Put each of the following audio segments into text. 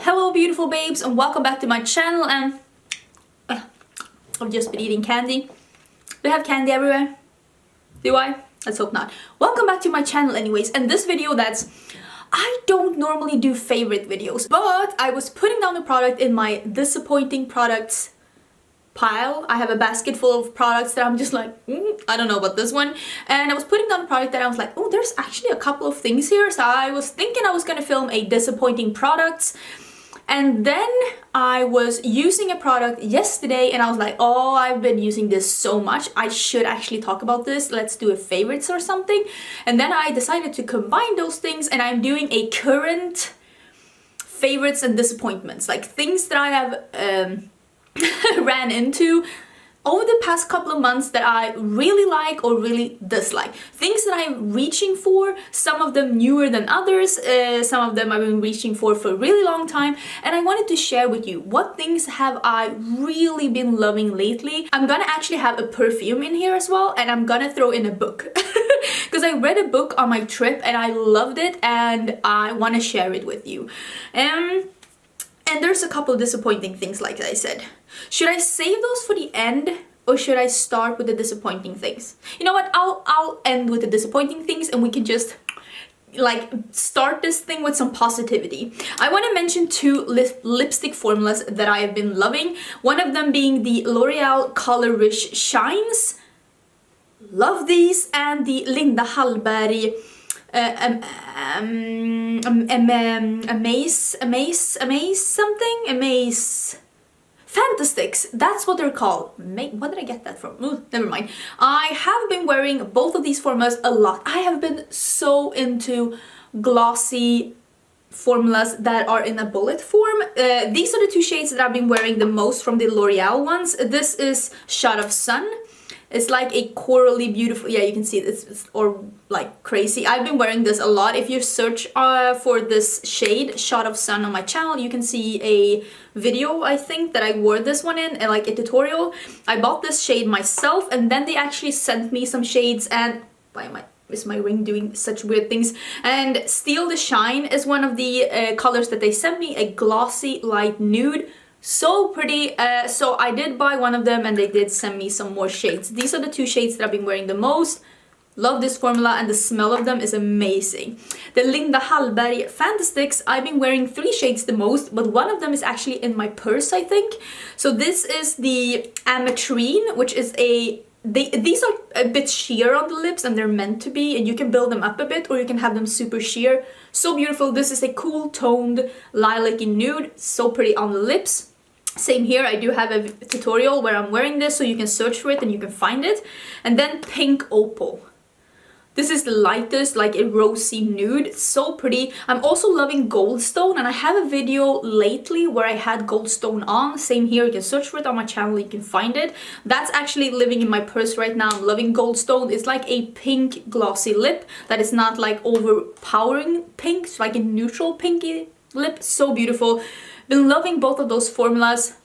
Hello beautiful babes and welcome back to my channel. And I've just been eating candy. Do I have candy everywhere? Do I? Let's hope not. Welcome back to my channel anyways, and this video I don't normally do favorite videos, but I was putting down a product in my disappointing products pile. I have a basket full of products that I'm just like, I don't know about this one. And I was putting down a product that I was like, oh, there's actually a couple of things here. So I was thinking I was gonna film a disappointing products. And then I was using a product yesterday and I was like, oh, I've been using this so much. I should actually talk about this. Let's do a favorites or something. And then I decided to combine those things and I'm doing a current favorites and disappointments. Like things that I have ran into over the past couple of months that I really like or really dislike. Things that I'm reaching for, some of them newer than others, some of them I've been reaching for a really long time, and I wanted to share with you what things have I really been loving lately. I'm gonna actually have a perfume in here as well, and I'm gonna throw in a book because I read a book on my trip and I loved it and I want to share it with you. And there's a couple of disappointing things, like I said. Should I save those for the end or should I start with the disappointing things? You know what, I'll end with the disappointing things and we can just like start this thing with some positivity. I want to mention two lipstick formulas that I have been loving. One of them being the L'Oreal Color Riche Shines. Love these, and the Linda Hallberg Amaze Fantasticks, that's what they're called. What did I get that from? Ooh, never mind. I have been wearing both of these formulas a lot. I have been so into glossy formulas that are in a bullet form. These are the two shades that I've been wearing the most from the L'Oreal ones. This is Shot of Sun. It's like a corally beautiful, yeah, you can see it's or like crazy. I've been wearing this a lot. If you search for this shade, Shot of Sun, on my channel, you can see a video, I think, that I wore this one in, and like a tutorial. I bought this shade myself, and then they actually sent me some shades, and is my ring doing such weird things? And Steal the Shine is one of the colors that they sent me, a glossy light nude. So pretty. So I did buy one of them and they did send me some more shades. These are the two shades that I've been wearing the most. Love this formula and the smell of them is amazing. The Linda Hallberg Fantasticks, I've been wearing 3 shades the most, but one of them is actually in my purse, I think. So this is the Ametrine, which is these are a bit sheer on the lips and they're meant to be, and you can build them up a bit or you can have them super sheer. So beautiful. This is a cool toned lilac-y nude, so pretty on the lips. Same here, I do have a tutorial where I'm wearing this, so you can search for it and you can find it. And then Pink Opal. This is the lightest, like a rosy nude. It's so pretty. I'm also loving Goldstone, and I have a video lately where I had Goldstone on. Same here, you can search for it on my channel, you can find it. That's actually living in my purse right now. I'm loving Goldstone. It's like a pink glossy lip that is not like overpowering pink. It's like a neutral pinky lip. So beautiful. Been loving both of those formulas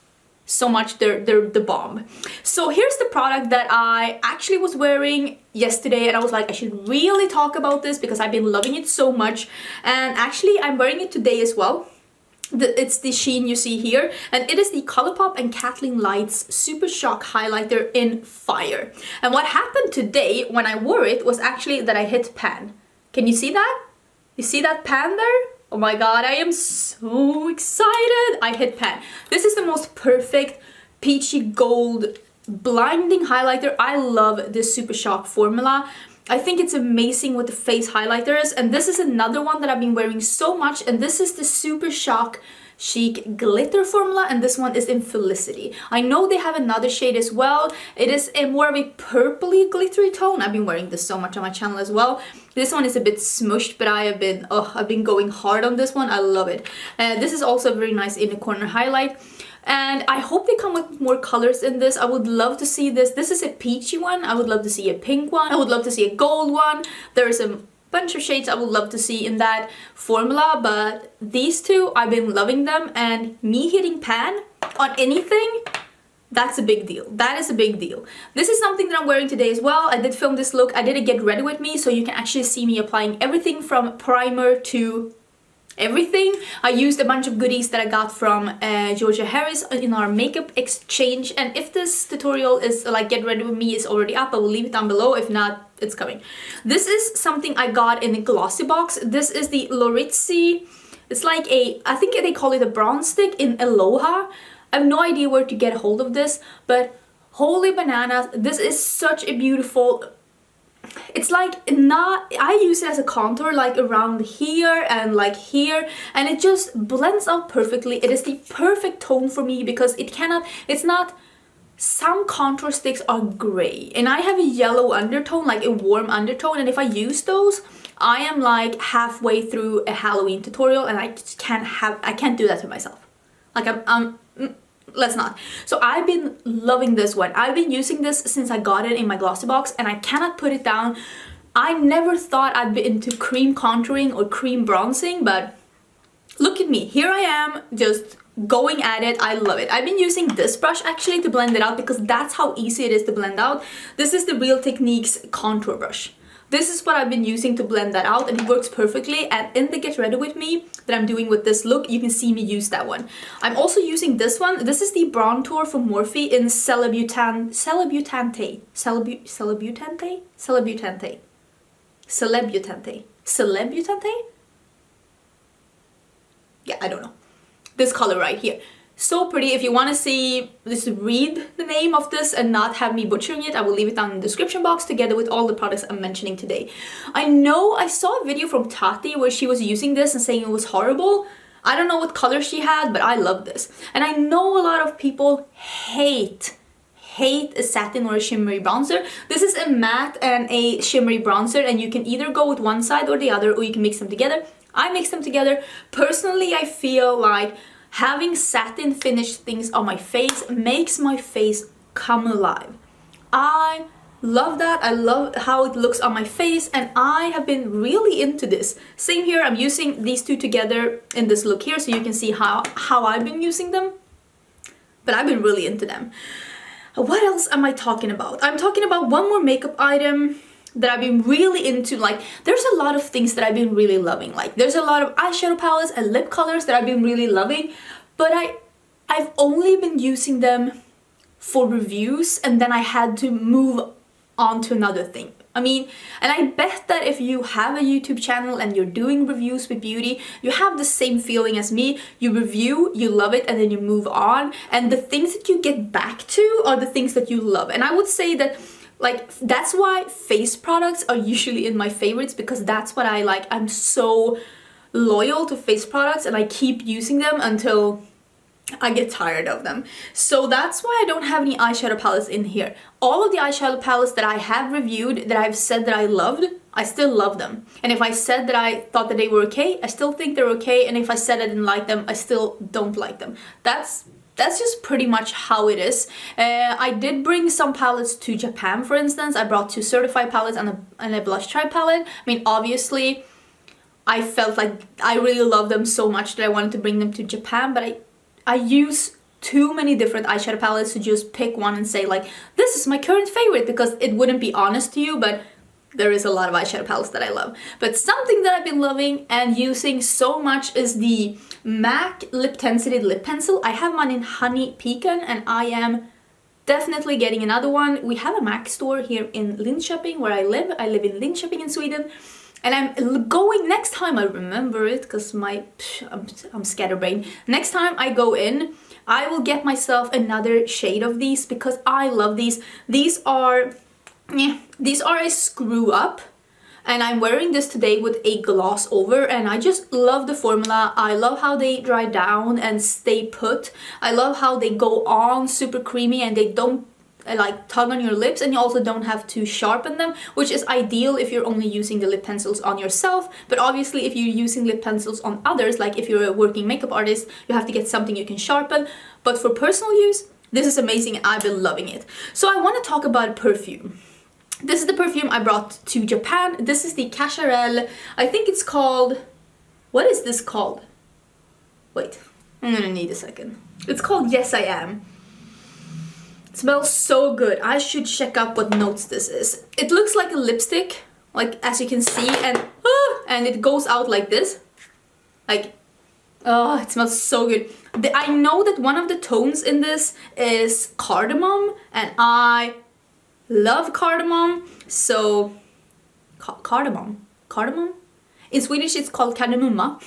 so much. They're the bomb. So here's the product that I actually was wearing yesterday and I was like, I should really talk about this because I've been loving it so much. And actually I'm wearing it today as well. It's the sheen you see here, and it is the Colourpop and Kathleen Lights Super Shock Highlighter in Fire. And what happened today when I wore it was actually that I hit pan. Can you see that? You see that pan there? Oh my god, I am so excited! I hit pan. This is the most perfect peachy gold blinding highlighter. I love this Super Shock formula. I think it's amazing with the face highlighters, and this is another one that I've been wearing so much, and this is the Super Shock Chic Glitter formula, and this one is in Felicity. I know they have another shade as well. It is a more of a purpley glittery tone. I've been wearing this so much on my channel as well. This one is a bit smushed, but I've been going hard on this one. I love it. This is also a very nice inner corner highlight. And I hope they come with more colors in this. I would love to see this. This is a peachy one. I would love to see a pink one. I would love to see a gold one. There's a bunch of shades I would love to see in that formula, but these two, I've been loving them, and me hitting pan on anything, that's a big deal. That is a big deal. This is something that I'm wearing today as well. I did film this look. I did a get ready with me, so you can actually see me applying everything from primer to everything. I used a bunch of goodies that I got from Georgia Harris in our makeup exchange, and if this tutorial is like get ready with me is already up, I will leave it down below. If not, it's coming. This is something I got in a glossy box. This is the Laritzy. It's like a, I think they call it a bronze stick in Aloha. I have no idea where to get a hold of this, but holy bananas, this is such a beautiful, it's like not, I use it as a contour like around here and like here, and it just blends out perfectly. It is the perfect tone for me because it cannot, it's not, some contour sticks are gray and I have a yellow undertone, like a warm undertone, and if I use those, I am like halfway through a Halloween tutorial and I just can't do that to myself. Like let's not. So I've been loving this one. I've been using this since I got it in my glossy box and I cannot put it down. I never thought I'd be into cream contouring or cream bronzing, but look at me. Here I am just going at it. I love it. I've been using this brush actually to blend it out because that's how easy it is to blend out. This is the Real Techniques contour brush. This is what I've been using to blend that out and it works perfectly. And in the Get Ready With Me that I'm doing with this look, you can see me use that one. I'm also using this one. This is the Brontour from Morphe in Celebutante. Yeah, I don't know. This color right here. So pretty. If you want to see this, read the name of this and not have me butchering it, I will leave it down in the description box together with all the products I'm mentioning today. I know I saw a video from Tati where she was using this and saying it was horrible. I don't know what color she had, but I love this. And I know a lot of people hate a satin or a shimmery bronzer. This is a matte and a shimmery bronzer, and you can either go with one side or the other, or you can mix them together. I mix them together. Personally, I feel like having satin finished things on my face makes my face come alive. I love that. I love how it looks on my face and I have been really into this. Same here, I'm using these two together in this look here so you can see how I've been using them. But I've been really into them. What else am I talking about? I'm talking about one more makeup item that I've been really into. Like, there's a lot of things that I've been really loving. Like, there's a lot of eyeshadow palettes and lip colors that I've been really loving, but I've only been using them for reviews and then I had to move on to another thing. I mean, and I bet that if you have a YouTube channel and you're doing reviews with beauty, you have the same feeling as me. You review, you love it, and then you move on, and the things that you get back to are the things that you love. And I would say that, like, that's why face products are usually in my favorites, because that's what I like. I'm so loyal to face products and I keep using them until I get tired of them. So that's why I don't have any eyeshadow palettes in here. All of the eyeshadow palettes that I have reviewed, that I've said that I loved, I still love them. And if I said that I thought that they were okay, I still think they're okay. And if I said I didn't like them, I still don't like them. That's just pretty much how it is. I did bring some palettes to Japan, for instance. I brought 2 certified palettes and a blush tribe palette. I mean, obviously, I felt like I really love them so much that I wanted to bring them to Japan, but I use too many different eyeshadow palettes to just pick one and say, like, this is my current favorite, because it wouldn't be honest to you, but there is a lot of eyeshadow palettes that I love. But something that I've been loving and using so much is the MAC Liptensity lip pencil. I have mine in Honey Pecan and I am definitely getting another one. We have a MAC store here in Linköping where I live. I live in Linköping in Sweden. And I'm going, next time I remember it, because I'm scatterbrained. Next time I go in, I will get myself another shade of these because I love these. These are a screw up. And I'm wearing this today with a gloss over, and I just love the formula. I love how they dry down and stay put. I love how they go on super creamy and they don't like tug on your lips, and you also don't have to sharpen them, which is ideal if you're only using the lip pencils on yourself. But obviously if you're using lip pencils on others, like if you're a working makeup artist, you have to get something you can sharpen. But for personal use, this is amazing and I've been loving it. So I want to talk about perfume. This is the perfume I brought to Japan. This is the Cacharel. I think it's called, what is this called? Wait, I'm gonna need a second. It's called Yes I Am. It smells so good. I should check up what notes this is. It looks like a lipstick, like as you can see, and it goes out like this. Like, oh, it smells so good. I know that one of the tones in this is cardamom, and I love cardamom. So, cardamom? In Swedish it's called kardemumma.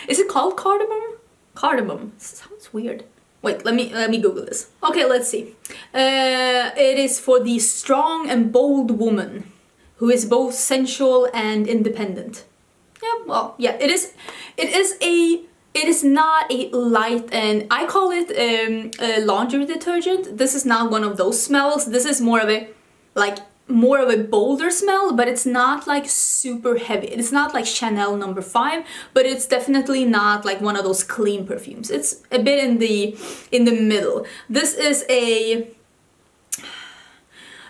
Is it called cardamom? Cardamom. Sounds weird. Wait, let me Google this. Okay, let's see. It is for the strong and bold woman who is both sensual and independent. Yeah, well, yeah, it is not a light, and I call it a laundry detergent. This is not one of those smells. This is more of a bolder smell, but it's not like super heavy. It's not like Chanel No. 5, but it's definitely not like one of those clean perfumes. It's a bit in the middle. This is a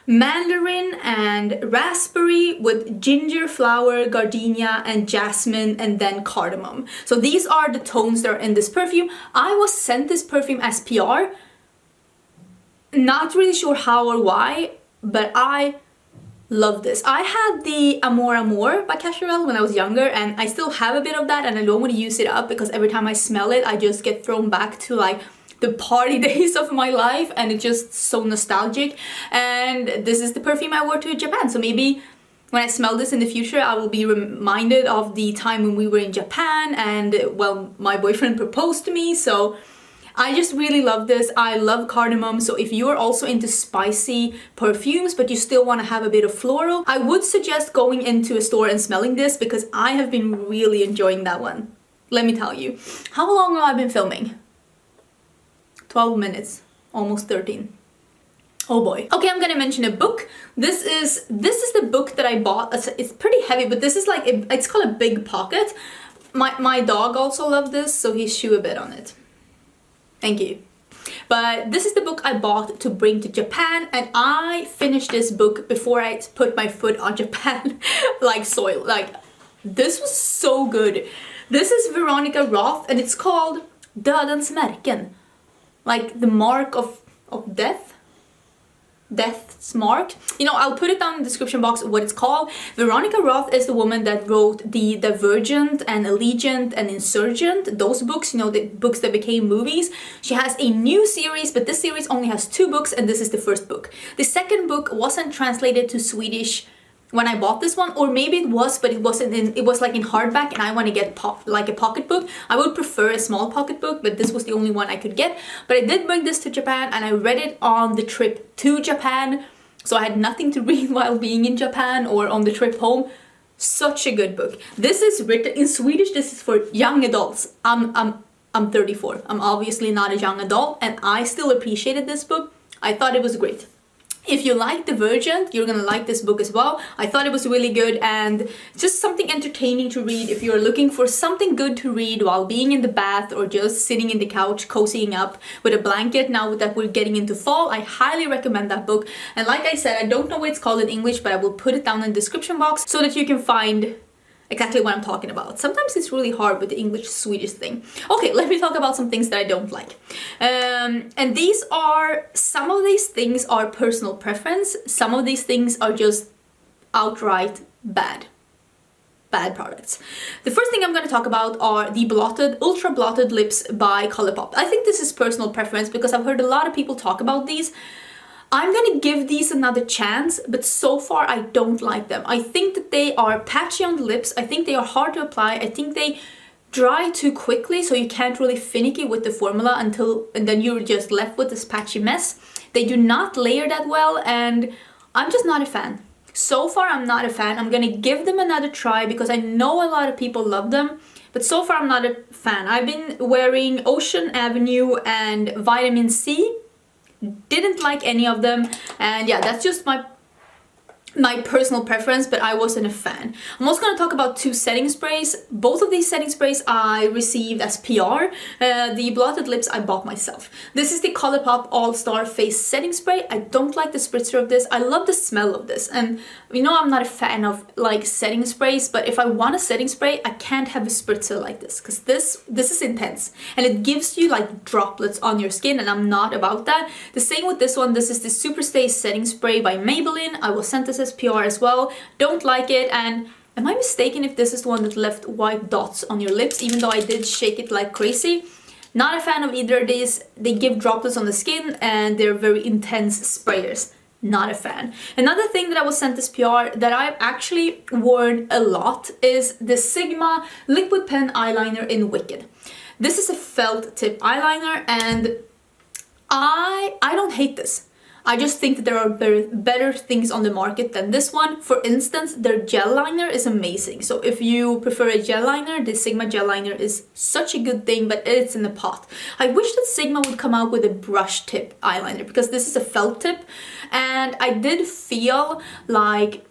mandarin and raspberry with ginger, flower, gardenia, and jasmine, and then cardamom. So these are the tones that are in this perfume. I was sent this perfume as PR. Not really sure how or why, but I love this. I had the Amour by Cacharel when I was younger, and I still have a bit of that, and I don't want to use it up because every time I smell it, I just get thrown back to like the party days of my life, and it's just so nostalgic. And this is the perfume I wore to Japan, so maybe when I smell this in the future, I will be reminded of the time when we were in Japan and, well, my boyfriend proposed to me. So I just really love this. I love cardamom, so if you're also into spicy perfumes but you still want to have a bit of floral, I would suggest going into a store and smelling this because I have been really enjoying that one. Let me tell you. How long have I been filming? 12 minutes, almost 13. Oh boy. Okay, I'm gonna mention a book. This is the book that I bought. It's pretty heavy, but this is like, it's called a big pocket. My dog also loved this, so he chewed a bit on it. Thank you. But this is the book I bought to bring to Japan, and I finished this book before I put my foot on Japan like soil. Like, this was so good. This is Veronica Roth, and it's called Dödens märken. Like the mark of death. Death's mark. You know, I'll put it down in the description box what it's called. Veronica Roth is the woman that wrote the Divergent and Allegiant and Insurgent, those books, you know, the books that became movies. She has a new series, but this series only has 2 books, and this is the first book. The second book wasn't translated to Swedish when I bought this one, or maybe it was, but it wasn't in, it was like in hardback, and I want to get like a pocketbook. I would prefer a small pocketbook, but this was the only one I could get. But I did bring this to Japan, and I read it on the trip to Japan, so I had nothing to read while being in Japan or on the trip home. Such a good book. This is written in Swedish. This is for young adults. I'm 34. I'm obviously not a young adult, and I still appreciated this book. I thought it was great. If you like Divergent, you're gonna like this book as well. I thought it was really good, and just something entertaining to read if you're looking for something good to read while being in the bath or just sitting in the couch cozying up with a blanket. Now that we're getting into fall, I highly recommend that book. And like I said, I don't know what it's called in English, but I will put it down in the description box so that you can find exactly what I'm talking about. Sometimes it's really hard with the English-Swedish thing. Okay, let me talk about some things that I don't like. And some of these things are personal preference. Some of these things are just outright bad products. The first thing I'm going to talk about are the Blotted, Ultra Blotted lips by Colourpop. I think this is personal preference because I've heard a lot of people talk about these. I'm gonna give these another chance, but so far I don't like them. I think that they are patchy on the lips. I think they are hard to apply. I think they dry too quickly, so you can't really finicky with the formula and then you're just left with this patchy mess. They do not layer that well, and I'm just not a fan. So far I'm not a fan. I'm gonna give them another try because I know a lot of people love them, but so far I'm not a fan. I've been wearing Ocean Avenue and Vitamin C. Didn't like any of them, and yeah, that's just my personal preference, but I wasn't a fan. I'm also going to talk about 2 setting sprays. Both of these setting sprays I received as PR. The Blotted lips I bought myself. This is the Colourpop All-Star Face Setting Spray. I don't like the spritzer of this. I love the smell of this, and you know I'm not a fan of like setting sprays, but if I want a setting spray, I can't have a spritzer like this because this is intense and it gives you like droplets on your skin, and I'm not about that. The same with this one. This is the Superstay Setting Spray by Maybelline. I was sent this as PR as well. Don't like it, and Am I mistaken if this is the one that left white dots on your lips, even though I did shake it like crazy? Not a fan of either of these. They give droplets on the skin and they're very intense sprayers. Not a fan. Another thing that I was sent as PR that I've actually worn a lot is the Sigma Liquid Pen Eyeliner in Wicked. This is a felt tip eyeliner and I don't hate this. I just think that there are better things on the market than this one. For instance, their gel liner is amazing. So if you prefer a gel liner, the Sigma gel liner is such a good thing, but it's in a pot. I wish that Sigma would come out with a brush tip eyeliner because this is a felt tip, and I did feel like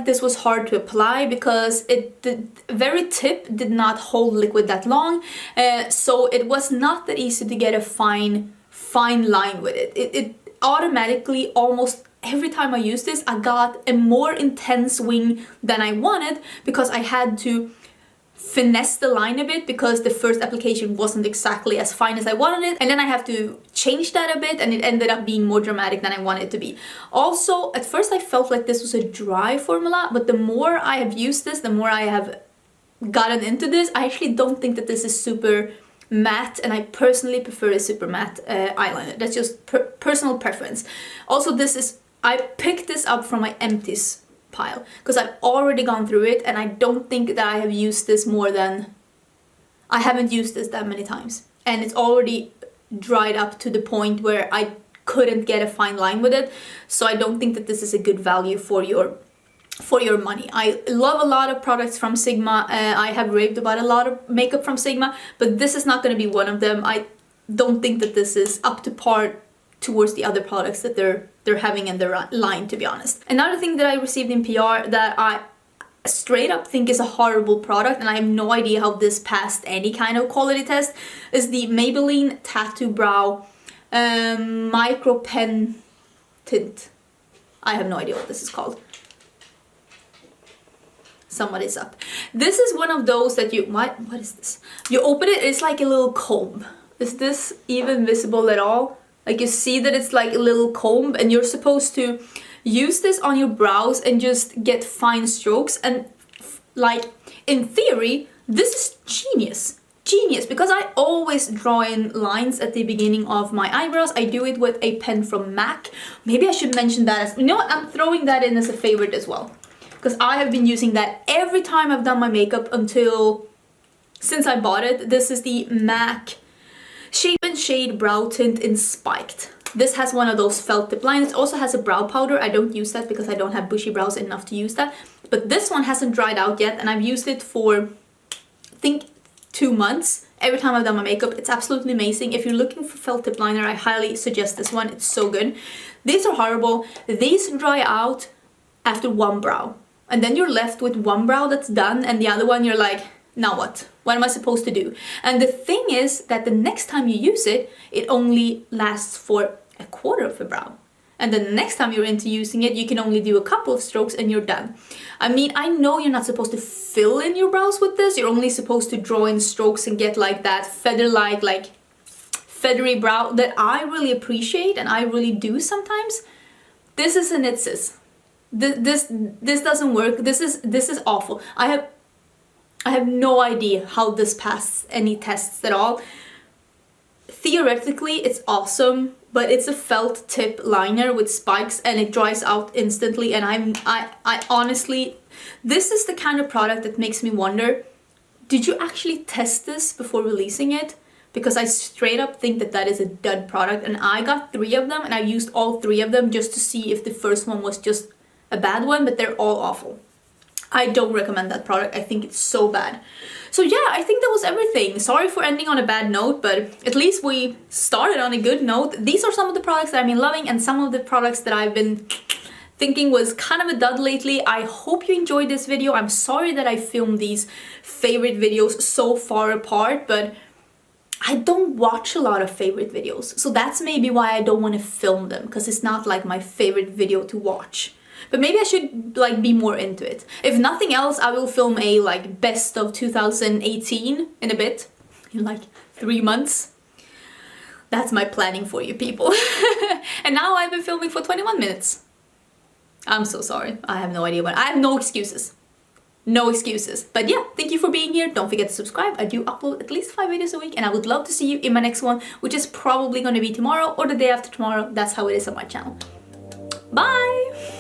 this was hard to apply because the very tip did not hold liquid that long, so it was not that easy to get a fine line with it. It automatically, almost every time I used this, I got a more intense wing than I wanted because I had to finesse the line a bit because the first application wasn't exactly as fine as I wanted it, and then I have to change that a bit and it ended up being more dramatic than I wanted it to be. Also, at first I felt like this was a dry formula, but the more I have used this, the more I have gotten into this, I actually don't think that this is super matte, and I personally prefer a super matte eyeliner. That's just personal preference. Also, I picked this up from my empties pile because I've already gone through it, and I don't think that I have used this I haven't used this that many times, and it's already dried up to the point where I couldn't get a fine line with it, so I don't think that this is a good value for your money. I love a lot of products from Sigma. I have raved about a lot of makeup from Sigma, but this is not going to be one of them. I don't think that this is up to par towards the other products that they're having in their line, to be honest. Another thing that I received in PR that I straight up think is a horrible product, and I have no idea how this passed any kind of quality test, is the Maybelline Tattoo Brow Micro Pen Tint. I have no idea what this is called. Somebody's up. This is one of those that what is this? You open it, it's like a little comb. Is this even visible at all? Like, you see that it's like a little comb, and you're supposed to use this on your brows and just get fine strokes, and like, in theory, this is genius, because I always draw in lines at the beginning of my eyebrows. I do it with a pen from MAC. Maybe I should mention that as, you know what, I'm throwing that in as a favorite as well, because I have been using that every time I've done my makeup since I bought it. This is the MAC Shape and Shade Brow Tint in Spiked. This has one of those felt tip lines. It also has a brow powder. I don't use that because I don't have bushy brows enough to use that. But this one hasn't dried out yet, and I've used it for, I think, 2 months. Every time I've done my makeup, it's absolutely amazing. If you're looking for felt tip liner, I highly suggest this one. It's so good. These are horrible. These dry out after one brow. And then you're left with one brow that's done, and the other one you're like, now what? What am I supposed to do? And the thing is that the next time you use it, it only lasts for a quarter of a brow. And then the next time you're into using it, you can only do a couple of strokes and you're done. I mean, I know you're not supposed to fill in your brows with this. You're only supposed to draw in strokes and get like that feather-like, like feathery brow that I really appreciate and I really do sometimes. This isn't it, sis. This doesn't work. This is awful. I have no idea how this passed any tests at all. Theoretically, it's awesome, but it's a felt tip liner with spikes and it dries out instantly, and I honestly, this is the kind of product that makes me wonder, did you actually test this before releasing it? Because I straight up think that that is a dud product, and I got 3 of them and I used all 3 of them just to see if the first one was just a bad one, but they're all awful. I don't recommend that product. I think it's so bad. So yeah, I think that was everything. Sorry for ending on a bad note, but at least we started on a good note. These are some of the products that I've been loving and some of the products that I've been thinking was kind of a dud lately. I hope you enjoyed this video. I'm sorry that I filmed these favorite videos so far apart, but I don't watch a lot of favorite videos. So that's maybe why I don't want to film them, because it's not like my favorite video to watch. But maybe I should like be more into it. If nothing else, I will film a like best of 2018 in a bit, in like 3 months. That's my planning for you people. And now I've been filming for 21 minutes. I'm so sorry. I have no idea what. I have no excuses. No excuses. But yeah, thank you for being here. Don't forget to subscribe. I do upload at least 5 videos a week, and I would love to see you in my next one, which is probably going to be tomorrow or the day after tomorrow. That's how it is on my channel. Bye!